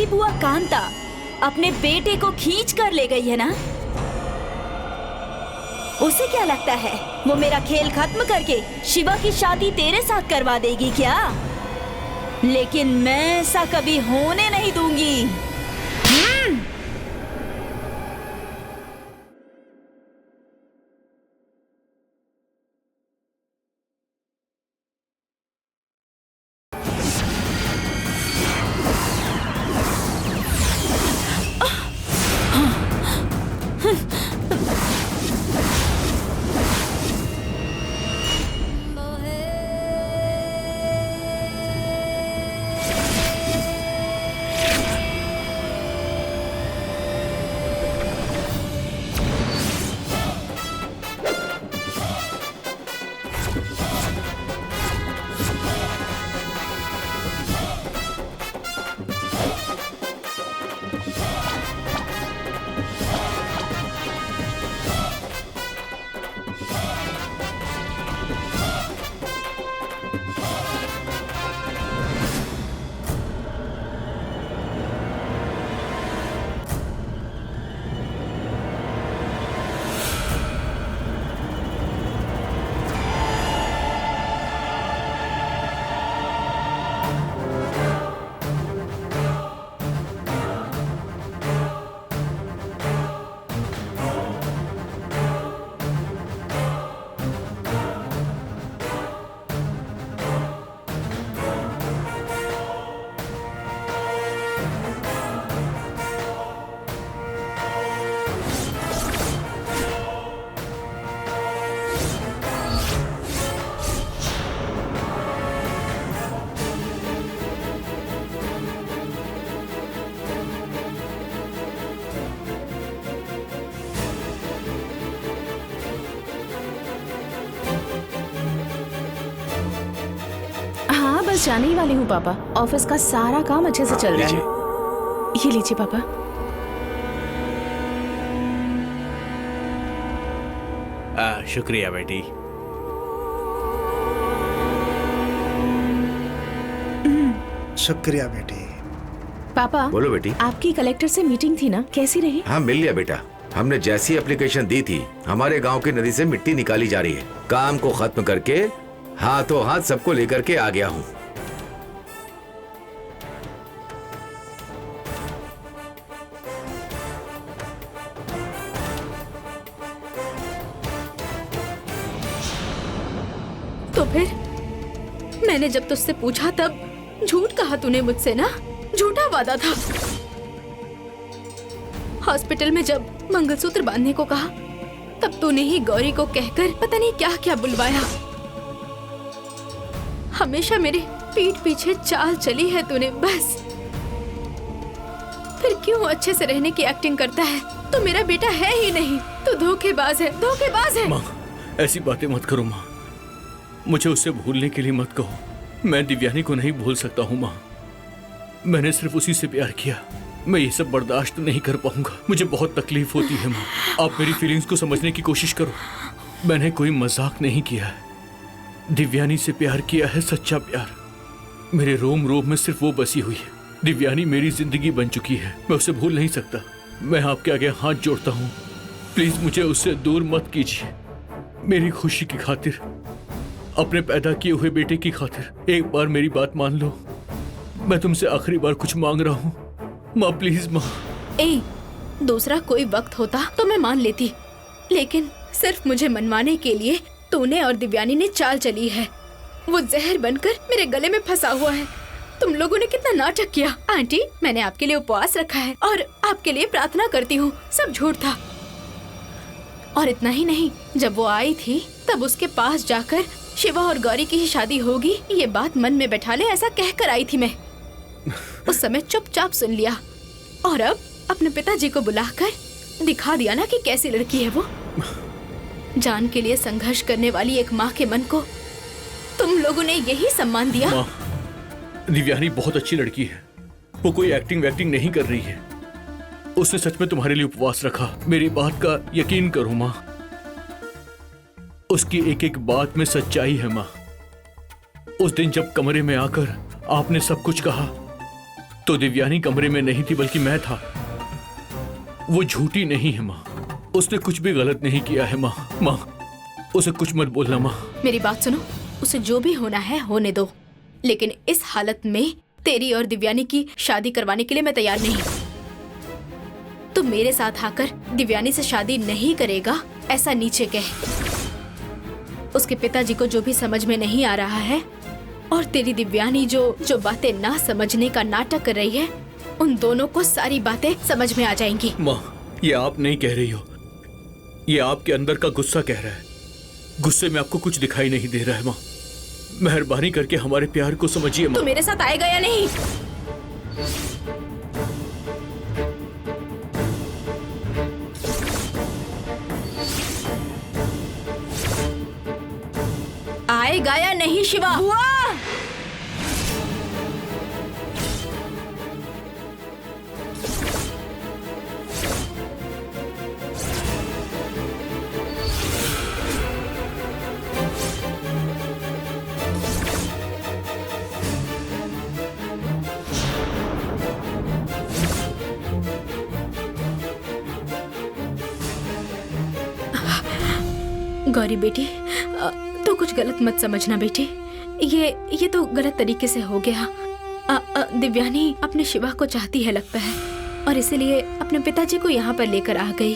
बुआ कांता अपने बेटे को खींच कर ले गई है ना, उसे क्या लगता है वो मेरा खेल खत्म करके शिवा की शादी तेरे साथ करवा देगी क्या? लेकिन मैं ऐसा कभी होने नहीं दूंगी। बस जाने ही वाली हूँ पापा। ऑफिस का सारा काम अच्छे से चल रहा है। ये लीजिए पापा। शुक्रिया बेटी। शुक्रिया बेटी। पापा बोलो बेटी। आपकी कलेक्टर से मीटिंग थी ना, कैसी रही? हाँ मिल लिया बेटा। हमने जैसी एप्लीकेशन दी थी, हमारे गांव की नदी से मिट्टी निकाली जा रही है। काम को खत्म करके हाथों हाथ सबको लेकर के आ गया हूँ। तो फिर मैंने जब तुझसे पूछा तब झूठ कहा तूने मुझसे ना, झूठा वादा था। हॉस्पिटल में जब मंगलसूत्र बांधने को कहा तब तूने ही गौरी को कहकर पता नहीं क्या क्या बुलवाया। हमेशा मेरे पीठ पीछे चाल चली है तूने बस। फिर क्यों अच्छे से रहने की एक्टिंग करता है? तू मेरा बेटा है ही नहीं, तू धोखेबाज है, धोखेबाज है। माँ ऐसी बातें मत करो माँ, मुझे उससे भूलने के लिए मत कहो। मैं दिव्यानी को नहीं भूल सकता हूँ माँ, मैंने सिर्फ उसी से प्यार किया। मैं ये सब बर्दाश्त नहीं कर पाऊंगा, मुझे बहुत तकलीफ होती है माँ। आप मेरी फीलिंग्स को समझने की कोशिश करो। मैंने कोई मजाक नहीं किया है। दिव्यानी से प्यार किया है, सच्चा प्यार। मेरे रोम रोम में सिर्फ वो बसी हुई है। दिव्यानी मेरी जिंदगी बन चुकी है, मैं उसे भूल नहीं सकता। मैं आपके आगे हाथ जोड़ता हूँ, प्लीज मुझे उससे दूर मत कीजिए। मेरी खुशी की खातिर, अपने पैदा किए हुए बेटे की खातिर एक बार मेरी बात मान लो। मैं तुमसे आखिरी बार कुछ मांग रहा हूँ माँ, प्लीज माँ। ए, दूसरा कोई वक्त होता तो मैं मान लेती, लेकिन सिर्फ मुझे मनवाने के लिए तूने और दिव्यानी ने चाल चली है। वो जहर बनकर मेरे गले में फंसा हुआ है। तुम लोगों ने कितना नाटक किया। आंटी, मैंने आपके लिए उपवास रखा है और आपके लिए प्रार्थना करती हूँ, सब झूठ था। और इतना ही नहीं, जब वो आई थी तब उसके पास जाकर शिवा और गौरी की ही शादी होगी ये बात मन में बैठा ले, ऐसा कहकर आई थी मैं। उस समय चुपचाप सुन लिया और अब अपने पिताजी को बुलाकर दिखा दिया ना कि कैसी लड़की है वो। जान के लिए संघर्ष करने वाली एक माँ के मन को तुम लोगों ने यही सम्मान दिया। माँ, दिव्यानी बहुत अच्छी लड़की है, वो कोई एक्टिंग वैक्टिंग नहीं कर रही है। उसने सच में तुम्हारे लिए उपवास रखा, मेरी बात का यकीन करो माँ। उसकी एक एक बात में सच्चाई है माँ। उस दिन जब कमरे में आकर आपने सब कुछ कहा तो दिव्यानी कमरे में नहीं थी बल्कि मैं था। वो झूठी नहीं है माँ, उसने कुछ भी गलत नहीं किया है माँ। माँ, उसे कुछ मत बोलना माँ। मेरी बात सुनो, उसे जो भी होना है होने दो, लेकिन इस हालत में तेरी और दिव्यानी की शादी करवाने के लिए मैं तैयार नहीं। तू मेरे साथ आकर दिव्यानी से शादी नहीं करेगा ऐसा नीचे कह। उसके पिताजी को जो भी समझ में नहीं आ रहा है और तेरी दिव्यानी जो बातें ना समझने का नाटक कर रही है, उन दोनों को सारी बातें समझ में आ जाएंगी। माँ, ये आप नहीं कह रही हो, ये आपके अंदर का गुस्सा कह रहा है। गुस्से में आपको कुछ दिखाई नहीं दे रहा है माँ। मेहरबानी करके हमारे प्यार को समझिए माँ। तू मेरे साथ आएगा या नहीं? आएगा या नहीं शिवा? गौरी बेटी, तो कुछ गलत मत समझना बेटी। ये तो गलत तरीके से हो गया। दिव्यानी अपने शिवा को चाहती है लगता है, और इसीलिए अपने पिताजी को यहाँ पर लेकर आ गई।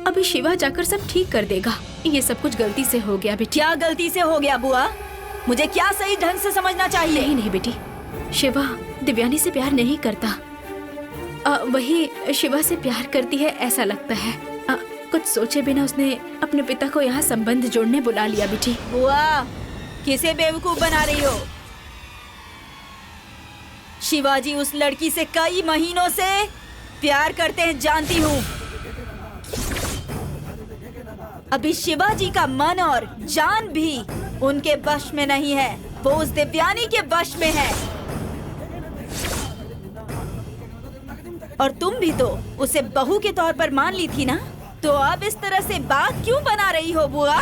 अभी शिवा जाकर सब ठीक कर देगा। ये सब कुछ गलती से हो गया बेटी। क्या गलती से हो गया बुआ? मुझे क्या सही ढंग से समझना चाहिए? नहीं बेटी, शिवा दिव्यानी से प्यार नहीं करता। वही शिवा से प्यार करती है ऐसा लगता है। कुछ सोचे बिना उसने अपने पिता को यहाँ संबंध जोड़ने बुला लिया बेटी। बुआ, किसे बेवकूफ बना रही हो? शिवाजी उस लड़की से कई महीनों से प्यार करते हैं, जानती हूँ। अभी शिवाजी का मन और जान भी उनके वश में नहीं है, वो उस दिव्यानी के वश में है। और तुम भी तो उसे बहू के तौर पर मान ली थी ना, तो अब इस तरह से बात क्यों बना रही हो बुआ?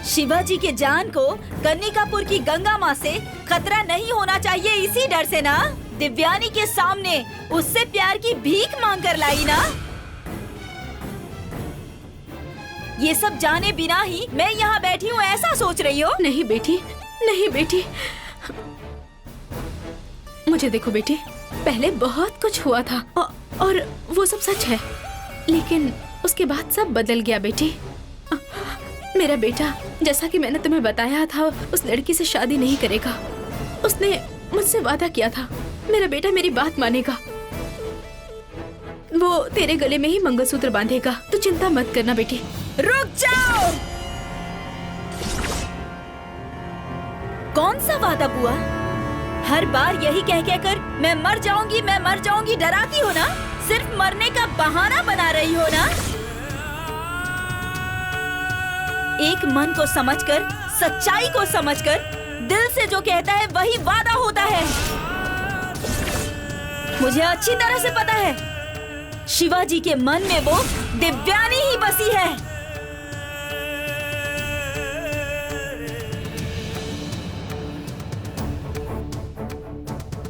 शिवाजी के जान को कन्निकापुर की गंगा माँ से खतरा नहीं होना चाहिए, इसी डर से ना दिव्यानी के सामने उससे प्यार की भीख मांग कर लाई ना। ये सब जाने बिना ही मैं यहाँ बैठी हूँ ऐसा सोच रही हो? नहीं बेटी, नहीं बेटी, मुझे देखो बेटी, पहले बहुत कुछ हुआ था और वो सब सच है, लेकिन उसके बाद सब बदल गया बेटी। मेरा बेटा, जैसा कि मैंने तुम्हें बताया था, उस लड़की से शादी नहीं करेगा। उसने मुझसे वादा किया था, मेरा बेटा मेरी बात मानेगा। वो तेरे गले में ही मंगलसूत्र बांधेगा, तू चिंता मत करना बेटी। रुक जाओ! कौन सा वादा बुआ? हर बार यही कह कहकर मैं मर जाऊंगी डराती हो ना? सिर्फ मरने का बहाना बना रही हो ना? एक मन को समझकर, सच्चाई को समझकर, दिल से जो कहता है वही वादा होता है। मुझे अच्छी तरह से पता है, शिवाजी के मन में वो दिव्यानी ही बसी है।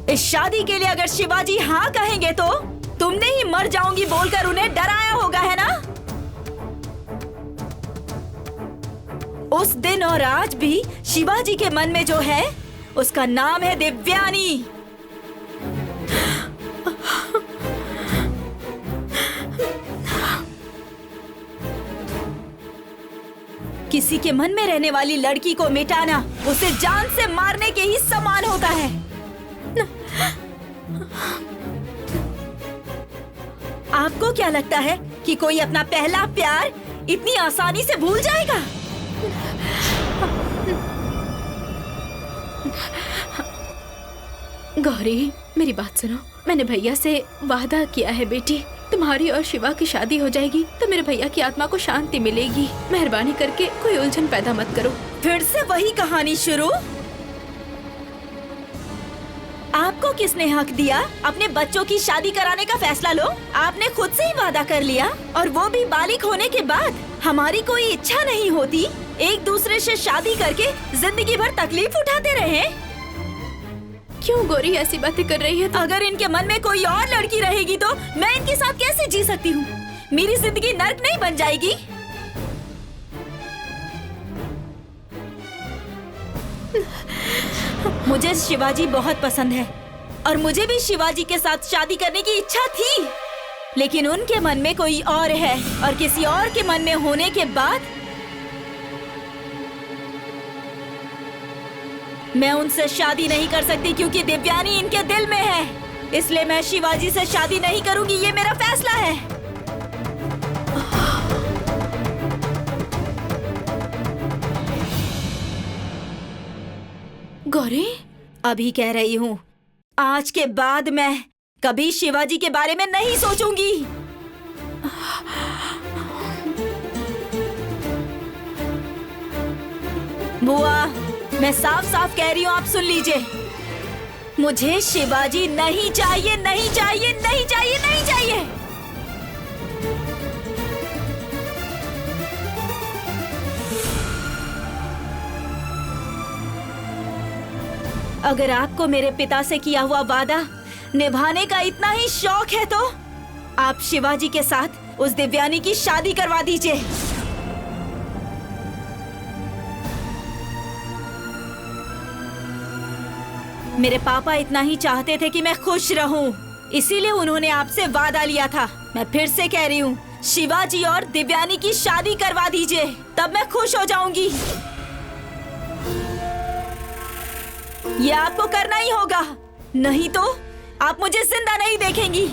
इस शादी के लिए अगर शिवाजी हाँ कहेंगे तो तुमने ही मर जाऊंगी बोलकर उन्हें डराया होगा, है ना? उस दिन और आज भी शिवाजी के मन में जो है उसका नाम है दिव्यानी। किसी के मन में रहने वाली लड़की को मिटाना उसे जान से मारने के ही समान होता है। आपको क्या लगता है कि कोई अपना पहला प्यार इतनी आसानी से भूल जाएगा? गौरी, मेरी बात सुनो। मैंने भैया से वादा किया है बेटी, तुम्हारी और शिवा की शादी हो जाएगी तो मेरे भैया की आत्मा को शांति मिलेगी। मेहरबानी करके कोई उलझन पैदा मत करो। फिर से वही कहानी शुरू? आपको किसने हक दिया अपने बच्चों की शादी कराने का फैसला लो? आपने खुद से ही वादा कर लिया, और वो भी बालिग होने के बाद। हमारी कोई इच्छा नहीं होती एक दूसरे से शादी करके जिंदगी भर तकलीफ उठाते रहे। क्यों गौरी ऐसी बातें कर रही है तू? अगर इनके मन में कोई और लड़की रहेगी तो मैं इनके साथ कैसे जी सकती हूँ? मेरी जिंदगी नर्क नहीं बन जाएगी? मुझे शिवाजी बहुत पसंद है और मुझे भी शिवाजी के साथ शादी करने की इच्छा थी, लेकिन उनके मन में कोई और है और किसी और के मन में होने के बाद मैं उनसे शादी नहीं कर सकती क्योंकि दिव्यानी इनके दिल में है। इसलिए मैं शिवाजी से शादी नहीं करूंगी, ये मेरा फैसला है। गौरी, अभी कह रही हूँ, आज के बाद मैं कभी शिवाजी के बारे में नहीं सोचूंगी। बुआ, मैं साफ साफ कह रही हूँ, आप सुन लीजिए। मुझे शिवाजी नहीं चाहिए, नहीं चाहिए, नहीं चाहिए, नहीं चाहिए। अगर आपको मेरे पिता से किया हुआ वादा निभाने का इतना ही शौक है तो आप शिवाजी के साथ उस दिव्यानी की शादी करवा दीजिए। मेरे पापा इतना ही चाहते थे कि मैं खुश रहूं, इसीलिए उन्होंने आपसे वादा लिया था। मैं फिर से कह रही हूँ, शिवाजी और दिव्यानी की शादी करवा दीजिए, तब मैं खुश हो जाऊंगी। ये आपको करना ही होगा, नहीं तो आप मुझे जिंदा नहीं देखेंगी।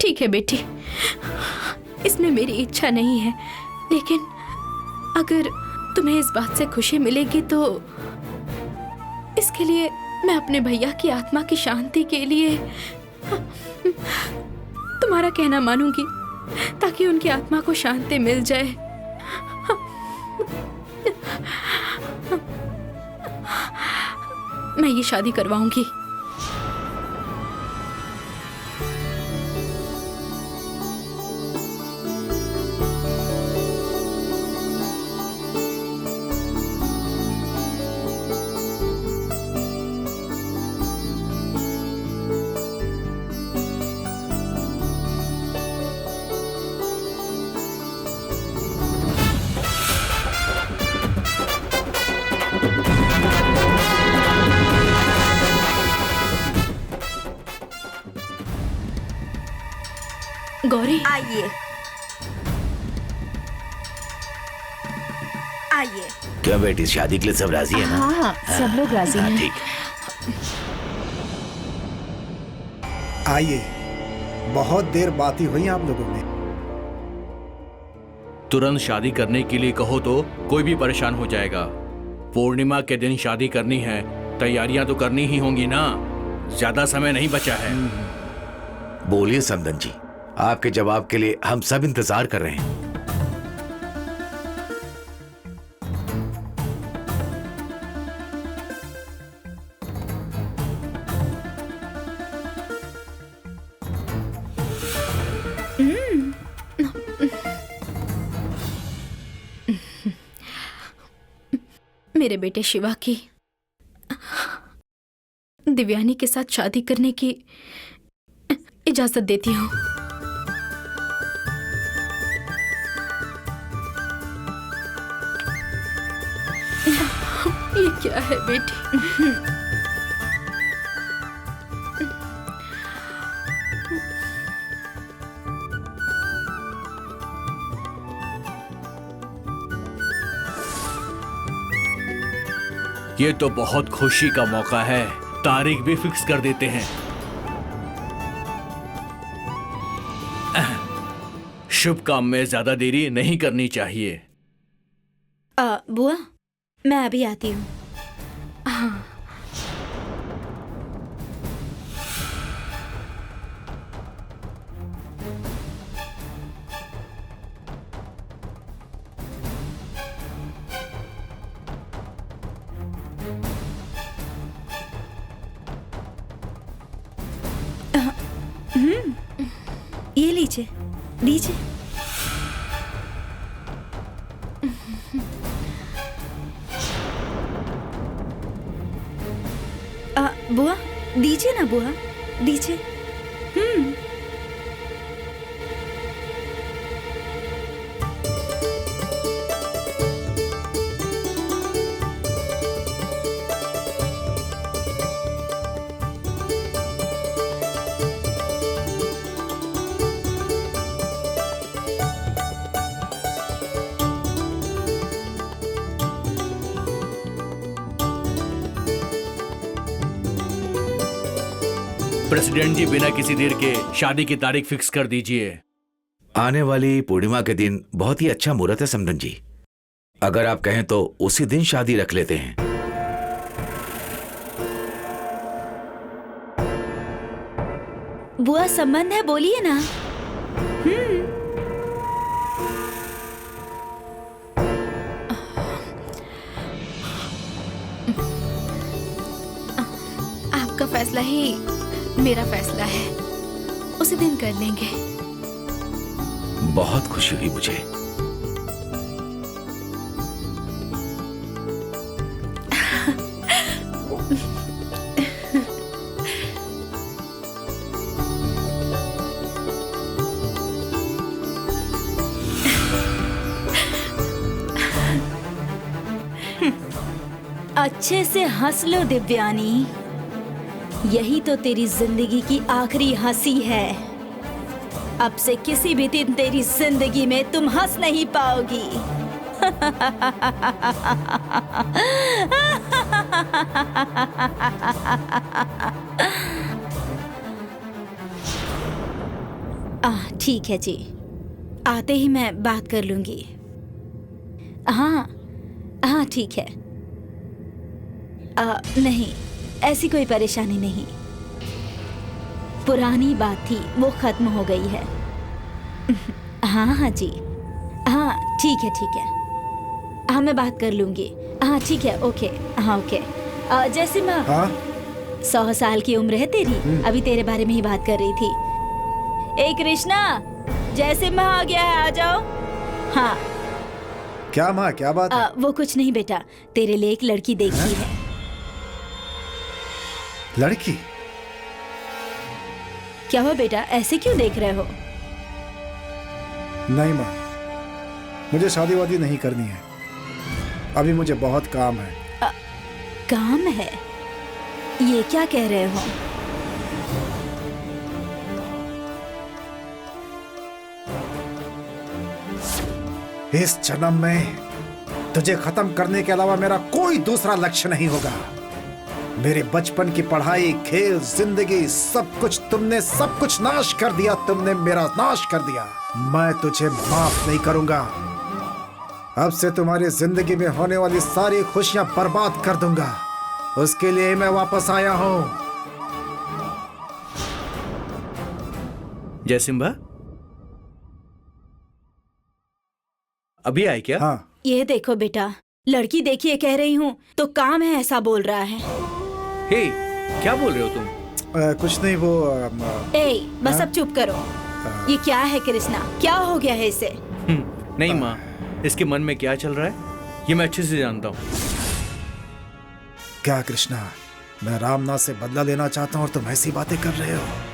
ठीक है बेटी, इसमें मेरी इच्छा नहीं है, लेकिन अगर तुम्हें इस बात से खुशी मिलेगी तो इसके लिए मैं अपने भैया की आत्मा की शांति के लिए तुम्हारा कहना मानूंगी, ताकि उनकी आत्मा को शांति मिल जाए। मैं ये शादी करवाऊंगी। गौरी, आइए आइए। क्यों बेटी, शादी के लिए सब राजी है ना? हाँ, सब लोग राजी हैं। ठीक। आइए, बहुत देर बात ही हुई आप लोगों में। तुरंत शादी करने के लिए कहो तो कोई भी परेशान हो जाएगा। पूर्णिमा के दिन शादी करनी है, तैयारियां तो करनी ही होंगी ना, ज्यादा समय नहीं बचा है। बोलिए समदन जी, आपके जवाब के लिए हम सब इंतजार कर रहे हैं। मेरे बेटे शिवा की दिव्यानी के साथ शादी करने की इजाजत देती हूँ। ये क्या है बेटी? ये तो बहुत खुशी का मौका है, तारीख भी फिक्स कर देते हैं। शुभ काम में ज्यादा देरी नहीं करनी चाहिए। बुआ, मैं अभी आती हूँ। ये लीजिए, लीजिए। बुआ, दीजिए ना बुआ, दीजिए। प्रेसिडेंट जी, बिना किसी देर के शादी की तारीख फिक्स कर दीजिए। आने वाली पूर्णिमा के दिन बहुत ही अच्छा मुहूर्त है समधन जी। अगर आप कहें तो उसी दिन शादी रख लेते हैं। बुआ, संबंध है, बोलिए ना। आपका फैसला ही मेरा फैसला है, उसी दिन कर लेंगे। बहुत खुशी हुई मुझे। अच्छे से हंस लो दिव्यानी, यही तो तेरी जिंदगी की आखिरी हंसी है। अब से किसी भी दिन तेरी जिंदगी में तुम हंस नहीं पाओगी। ठीक है जी, आते ही मैं बात कर लूंगी। हाँ हाँ ठीक है। नहीं, ऐसी कोई परेशानी नहीं। पुरानी बात थी, वो खत्म हो गई है। हाँ हाँ जी, हाँ ठीक है। हाँ मैं बात कर लूंगी। हाँ ठीक है, ओके। हाँ ओके। जैसे माँ, 100 साल की उम्र है तेरी, अभी तेरे बारे में ही बात कर रही थी। ए कृष्णा, जैसे माँ आ गया है, आ जाओ। हाँ क्या माँ, क्या बात है? वो कुछ नहीं बेटा, तेरे लिए एक लड़की देखी है। लड़की? क्या हो बेटा, ऐसे क्यों देख रहे हो? नहीं माँ, मुझे शादी वादी नहीं करनी है। अभी मुझे बहुत काम है। काम है? ये क्या कह रहे हो? इस जन्म में तुझे खत्म करने के अलावा मेरा कोई दूसरा लक्ष्य नहीं होगा। मेरे बचपन की पढ़ाई, खेल, जिंदगी, सब कुछ नाश कर दिया। तुमने मेरा नाश कर दिया। मैं तुझे माफ नहीं करूंगा। अब से तुम्हारी जिंदगी में होने वाली सारी खुशियां बर्बाद कर दूंगा। उसके लिए मैं वापस आया हूं। जयसिम्बा, अभी आए क्या? हाँ। ये देखो बेटा, लड़की देखिए कह रही हूँ तो काम है ऐसा बोल रहा है। हे, क्या बोल रहे हो तुम? कुछ नहीं, वो बस अब चुप करो। ये क्या है कृष्णा, क्या हो गया है इसे? नहीं माँ, इसके मन में क्या चल रहा है ये मैं अच्छे से जानता हूँ। क्या कृष्णा, मैं रामनाथ से बदला लेना चाहता हूँ और तुम ऐसी बातें कर रहे हो।